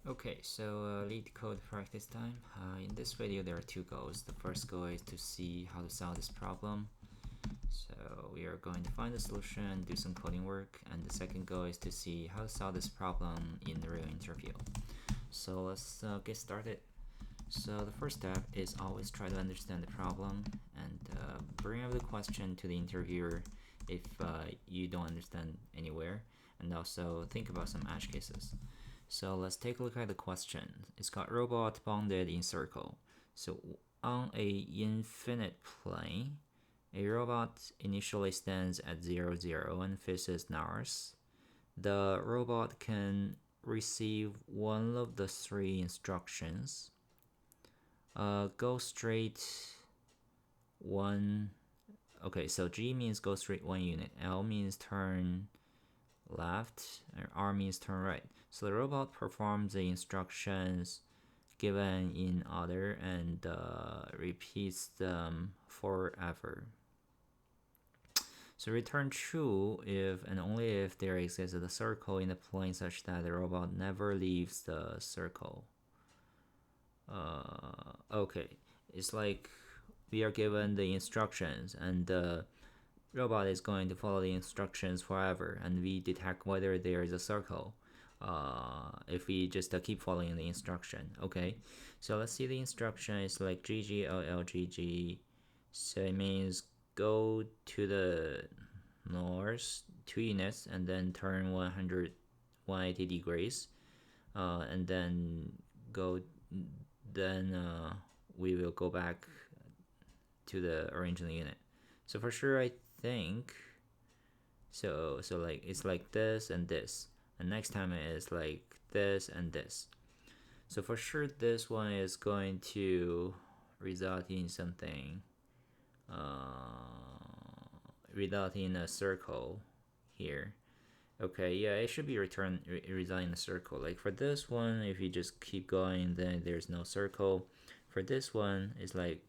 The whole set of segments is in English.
Okay, so Leetcode practice time. In this video there are two goals. The first goal is to see how to solve this problem. So we are going to find the solution and do some coding work. And the second goal is to see how to solve this problem in the real interview. So let's get started. So the first step is always try to understand the problem and bring up the question to the interviewer if you don't understand anywhere, and also think about some edge cases. So let's take a look at the question. It's got robot bounded in circle. So on a infinite plane, a robot initially stands at 0, 0 and faces north. The robot can receive one of the three instructions. Go straight one. Okay, so G means go straight 1 unit. L means turn left, and R means turn right. So the robot performs the instructions given in order and repeats them forever. So return true if and only if there exists a circle in the plane such that the robot never leaves the circle. Okay, it's like we are given the instructions and the robot is going to follow the instructions forever, and we detect whether there is a circle if we just keep following the instruction. Okay, so let's see the instruction is like GGLLGG. So it means go to the north 2 units and then turn 180 degrees, and then go then we will go back to the original unit. So for sure I think so like it's like this and this, and next time it is like this and this. So for sure this one is going to result in something result in a circle here. Okay, yeah, it should be result in a circle. Like for this one, if you just keep going, then there's no circle. For this one, it's like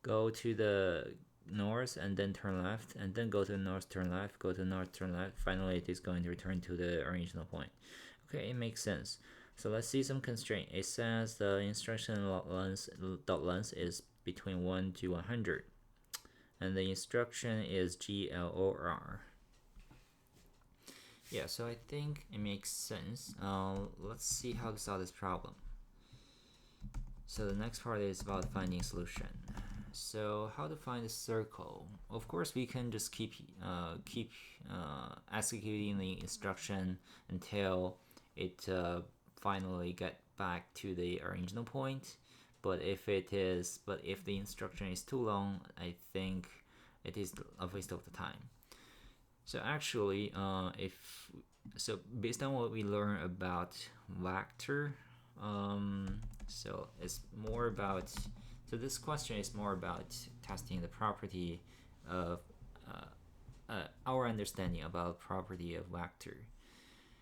go to the north and then turn left, and then go to the north, turn left, go to north, turn left. Finally, it is going to return to the original point. Okay, it makes sense. So let's see some constraint. It says the instruction dot length is between 1 to 100, and the instruction is GLOR. Yeah, so I think it makes sense. Let's see how to solve this problem. So the next part is about finding a solution. So how to find a circle? Of course, we can just keep executing the instruction until it finally get back to the original point. But if the instruction is too long, I think it is a waste of the time. So actually, based on what we learned about vector, so it's more about. So this question is more about testing the property of our understanding about property of vector.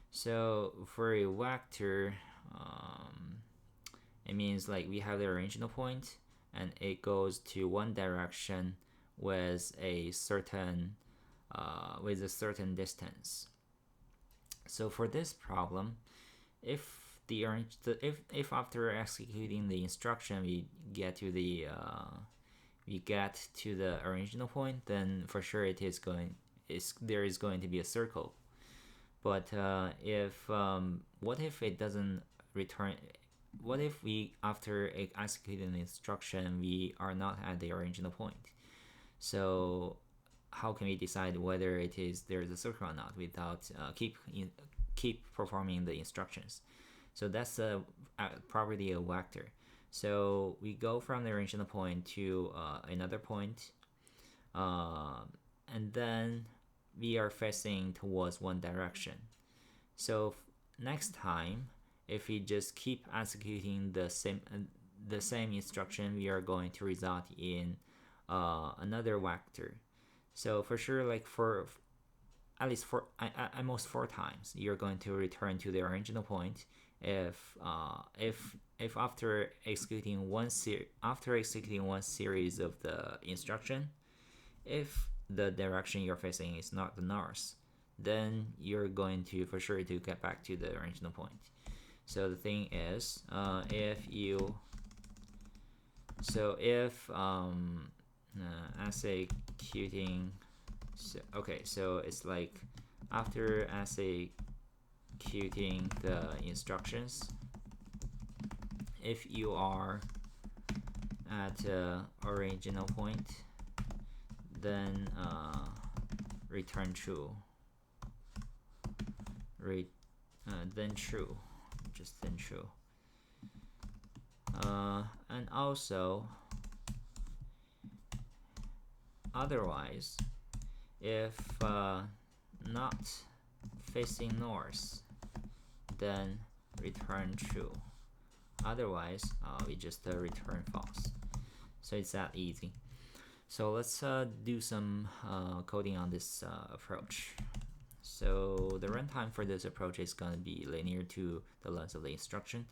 So for a vector, it means like we have the original point and it goes to one direction with a certain distance. So for this problem, if after executing the instruction we get to the original point, then for sure there is going to be a circle. But what if it doesn't return? What if we after executing the instruction we are not at the original point? So how can we decide whether there's a circle or not without keep performing the instructions? So that's the property of vector. So we go from the original point to another point, and then we are facing towards one direction. So next time, if we just keep executing the same instruction, we are going to result in another vector. So for sure, like for at least almost 4 times, you're going to return to the original point if after executing one series of the instruction, if the direction you're facing is not the north, then you're going to for sure to get back to the original point. So the thing is, if executing, so it's like after executing the instructions, if you are at original point, then return true. Then true, just then true. And also, otherwise, if not facing north, then return true. Otherwise, we just return false. So it's that easy. So let's do some coding on this approach. So the runtime for this approach is going to be linear to the length of the instruction.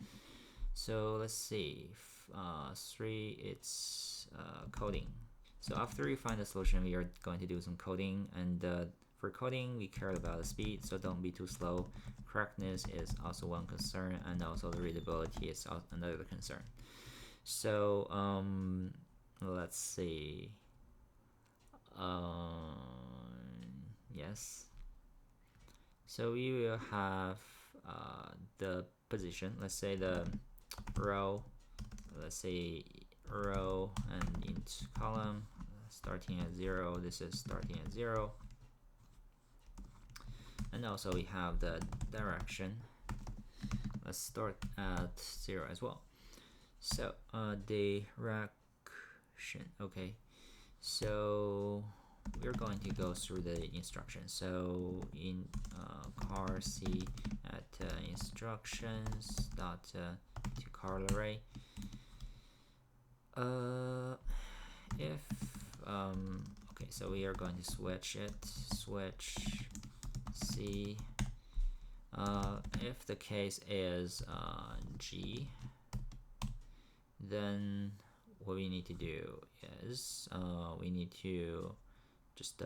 So let's see, 3, it's coding. So after we find the solution, we are going to do some coding, and for coding, we care about the speed, so don't be too slow. Correctness is also one concern, and also the readability is another concern. So let's see. Yes. So we will have the position. Let's say the row. Let's say row and int column starting at 0. This is starting at 0. And also we have the direction. Let's start at 0 as well. So direction. Okay. So we're going to go through the instructions. So in car C at instructions dot to car array. If okay, so we are going to switch C. If the case is G, then what we need to do is we need to just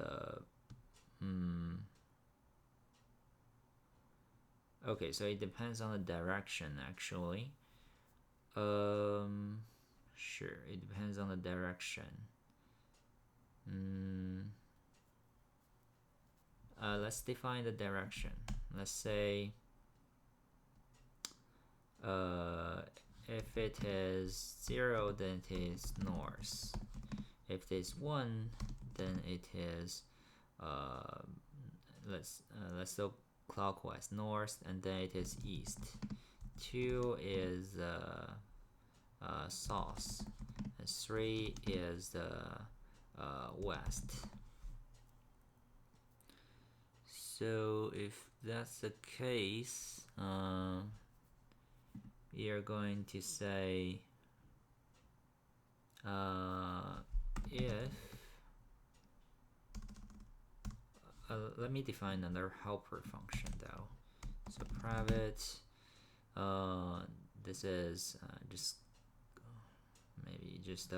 okay, so it depends on the direction actually. Sure, it depends on the direction. Let's define the direction. Let's say if it is 0, then it is north. If it is 1, then it is let's go clockwise, north, and then it is east. 2 is south, and 3 is the west. So if that's the case, we are going to say if let me define another helper function though. So private, this is just maybe just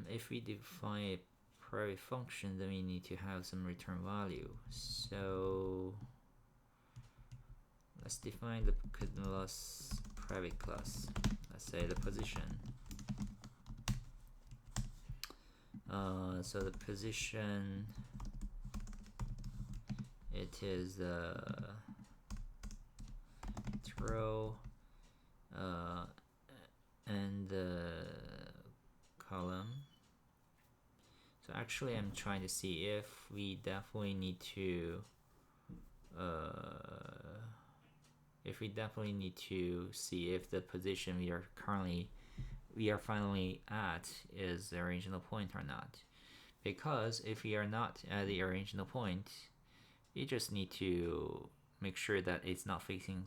if we define a private function, then we need to have some return value. So let's define the private class. Let's say the position. So the position, it is the row and the column. So actually I'm trying to see if we definitely need to see if the position we are finally at is the original point or not. Because if we are not at the original point, you just need to make sure that it's not facing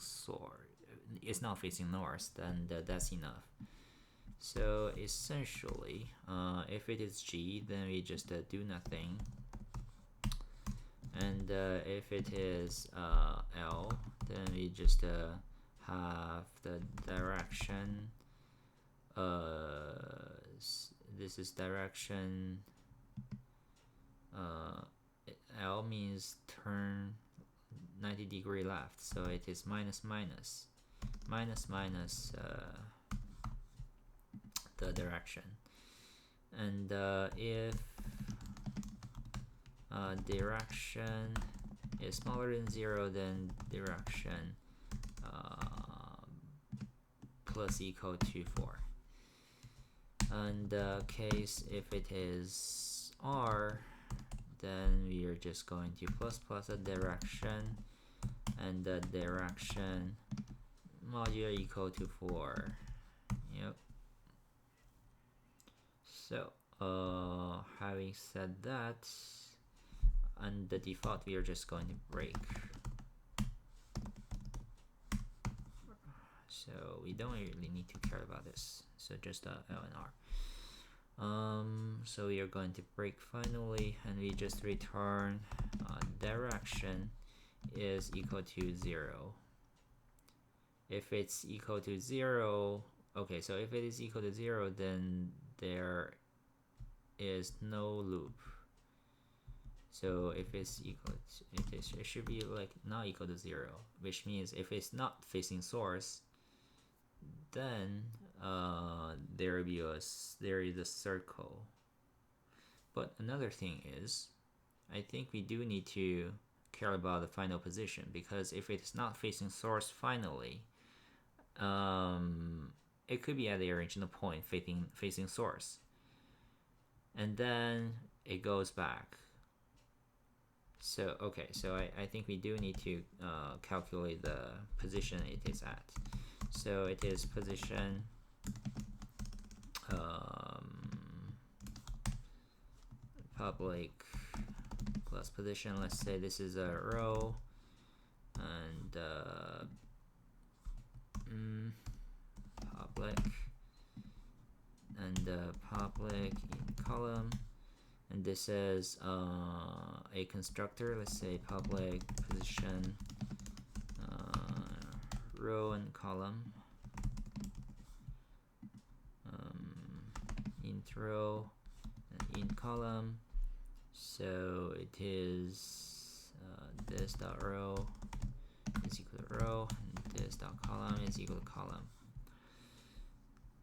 north, then that's enough. So essentially, if it is G, then we just do nothing. And if it is L, then we just have the direction. This is direction. L means turn 90-degree left, so it is minus minus the direction. And if direction is smaller than 0, then direction plus equal to 4. And case if it is R, then we are just going to plus a direction, and the direction modular equal to 4. Yep. So having said that, and the default, we are just going to break. So we don't really need to care about this. So just L and R. So we are going to break finally, and we just return direction is equal to 0. If it's equal to 0, okay, so if it is equal to 0, then there is no loop. So if it's equal to, it should be like not equal to 0, which means if it's not facing source, then there is a circle. But another thing is, I think we do need to care about the final position, because if it's not facing source finally, it could be at the original point facing source, and then it goes back. So okay, so I think we do need to calculate the position it is at. So it is position public plus position. Let's say this is a row, and public, and public in column, and this is a constructor. Let's say public position row and column, int row and int column. So it is this dot row is equal to row, and this dot column is equal to column.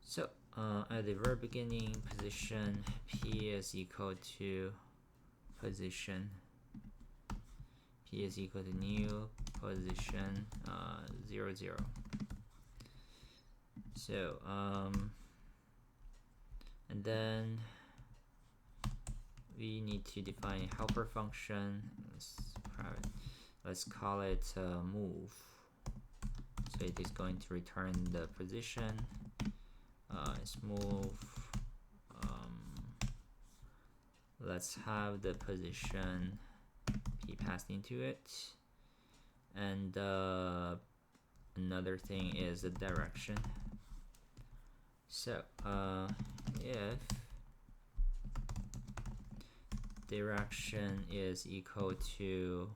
So at the very beginning, position p is equal to position, p is equal to new position 0 0. So and then we need to define a helper function. Let's call it move. So it is going to return the position. It's move. Let's have the position be passed into it, and another thing is the direction. So if direction is equal to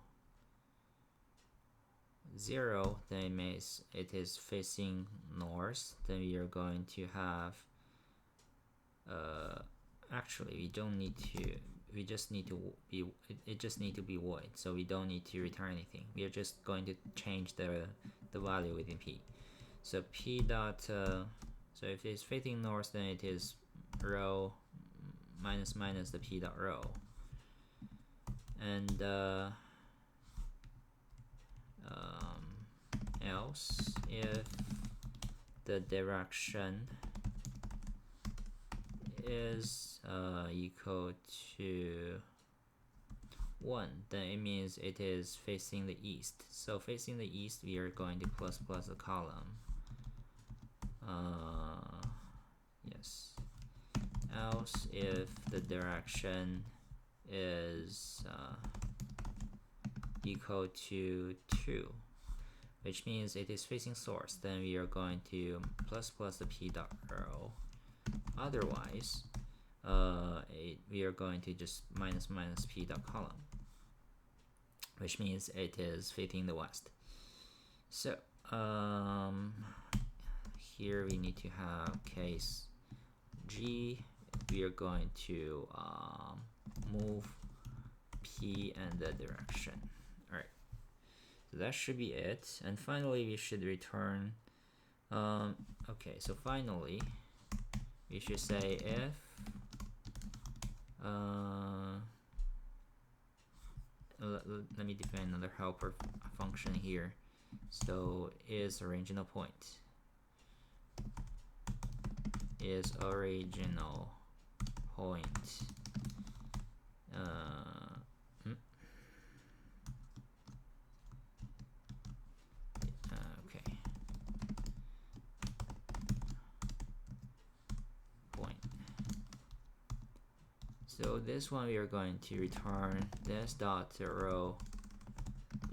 0, then it means it is facing north. Then we are going to have actually we don't need to, we just need to be, it just need to be void, so we don't need to return anything. We are just going to change the value within p. So p dot so if it's facing north, then it is row minus the p dot row, and else if the direction is equal to 1, then it means it is facing the east. So facing the east, we are going to plus a column. Yes. Else if the direction is equal to 2, which means it is facing source, then we are going to plus the p dot row. Otherwise, we are going to just minus p dot column, which means it is facing the west. So here we need to have case G. We are going to move p and the direction. All right. So that should be it. And finally, we should return. Okay, so finally, we should say if let me define another helper function here. So is original point. Is original point. Okay. Point. So this one we are going to return this dot row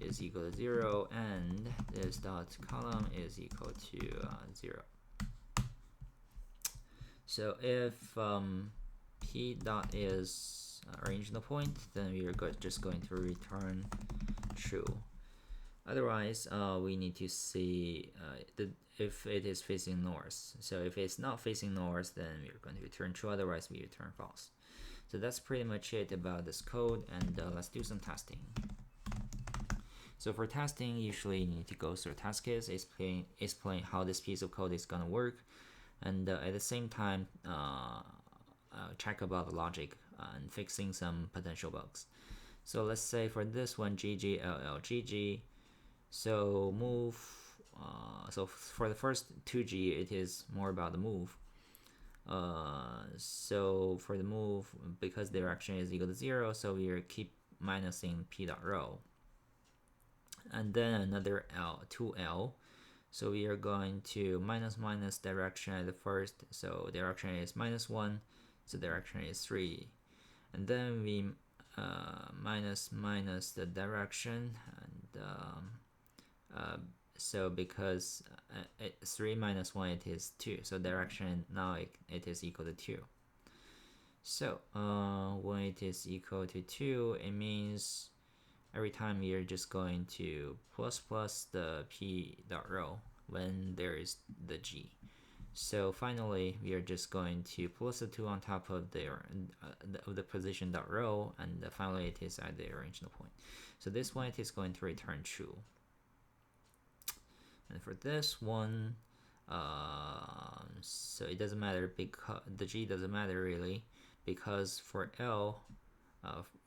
is equal to 0 and this dot column is equal to 0. So if p dot is original point, then we are just going to return true. Otherwise, we need to see if it is facing north. So if it's not facing north, then we're going to return true. Otherwise, we return false. So that's pretty much it about this code, and let's do some testing. So for testing, usually you need to go through test case, explain how this piece of code is gonna work, and at the same time check about the logic and fixing some potential bugs. So let's say for this one, GG. So move. So for the first 2G, it is more about the move. So for the move, because the direction is equal to 0, so we are keep minusing p.row. And then another L, 2L. So we are going to minus direction at the first. So direction is -1, so direction is 3. And then we minus the direction, and so because 3 minus 1 it is 2, so direction now it is equal to 2. So when it is equal to 2, it means every time we are just going to plus the p.row when there is the g. So finally we are just going to plus the 2 on top of the position.row, and finally it is at the original point. So this one it is going to return true. And for this one, so it doesn't matter because the g doesn't matter really, because for L,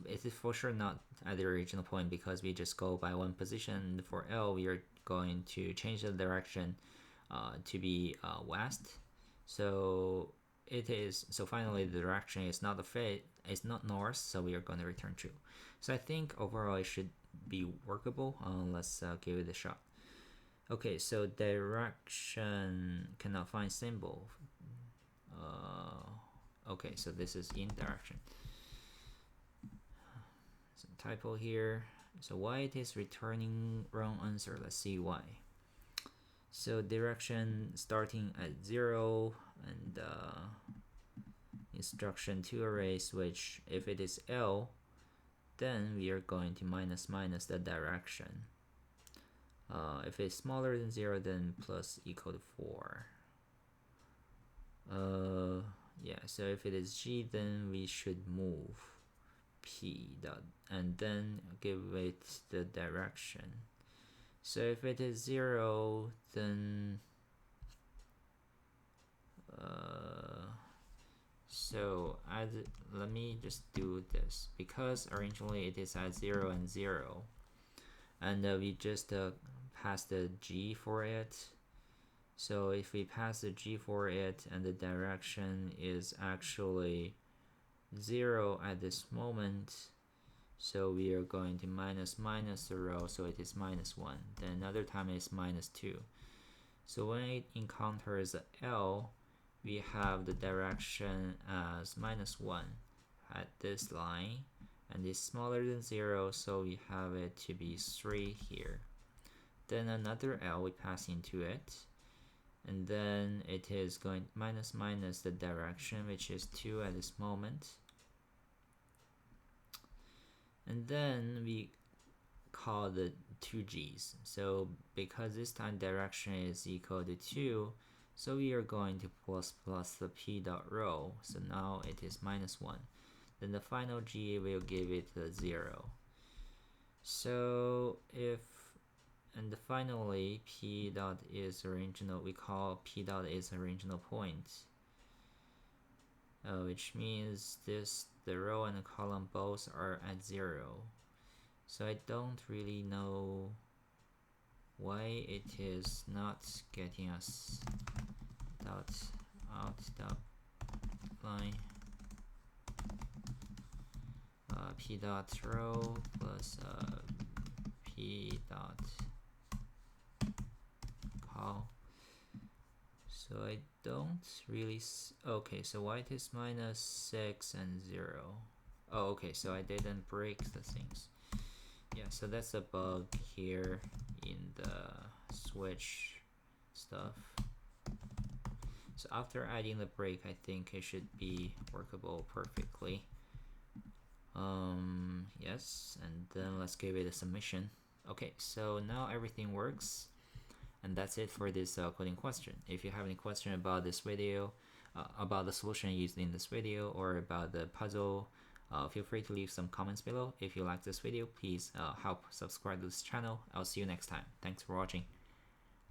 it is for sure not at the original point because we just go by one position. For L, we are going to change the direction to be west. So it is. So finally, the direction is not it's not north. So we are going to return true. So I think overall it should be workable. Let's give it a shot. Okay, so direction cannot find symbol. Okay, so this is in direction. Some typo here. So why it is returning wrong answer? Let's see why. So direction starting at 0 and instruction to array switch. If it is L, then we are going to minus the direction. If it's smaller than 0, then plus equal to 4. Yeah, so if it is G, then we should move P dot and then give it the direction. So if it is 0, then so let me just do this, because originally it is at 0 and 0, and we just pass the G for it. So if we pass the G for it and the direction is actually 0 at this moment, so we are going to minus the row, so it is -1. Then another time it's -2. So when it encounters a L, we have the direction as -1 at this line, and it's smaller than 0, so we have it to be 3 here. Then another L we pass into it, and then it is going minus the direction, which is 2 at this moment. And then we call the 2G's. So because this time direction is equal to 2, so we are going to plus the p.row. So now it is -1. Then the final G will give it a 0. So if And finally, p dot is original. We call p dot is original point, which means the row and the column both are at 0. So I don't really know why it is not getting us dot out dot line p dot row plus p dot col. So I don't really okay, so white is -6 and 0. Oh, okay, so I didn't break the things. Yeah, so that's a bug here in the switch stuff. So after adding the break, I think it should be workable perfectly. Yes, and then let's give it a submission. Okay, so now everything works, and that's it for this coding question. If you have any question about this video, about the solution used in this video, or about the puzzle, feel free to leave some comments below. If you like this video, please help subscribe to this channel. I'll see you next time. Thanks for watching.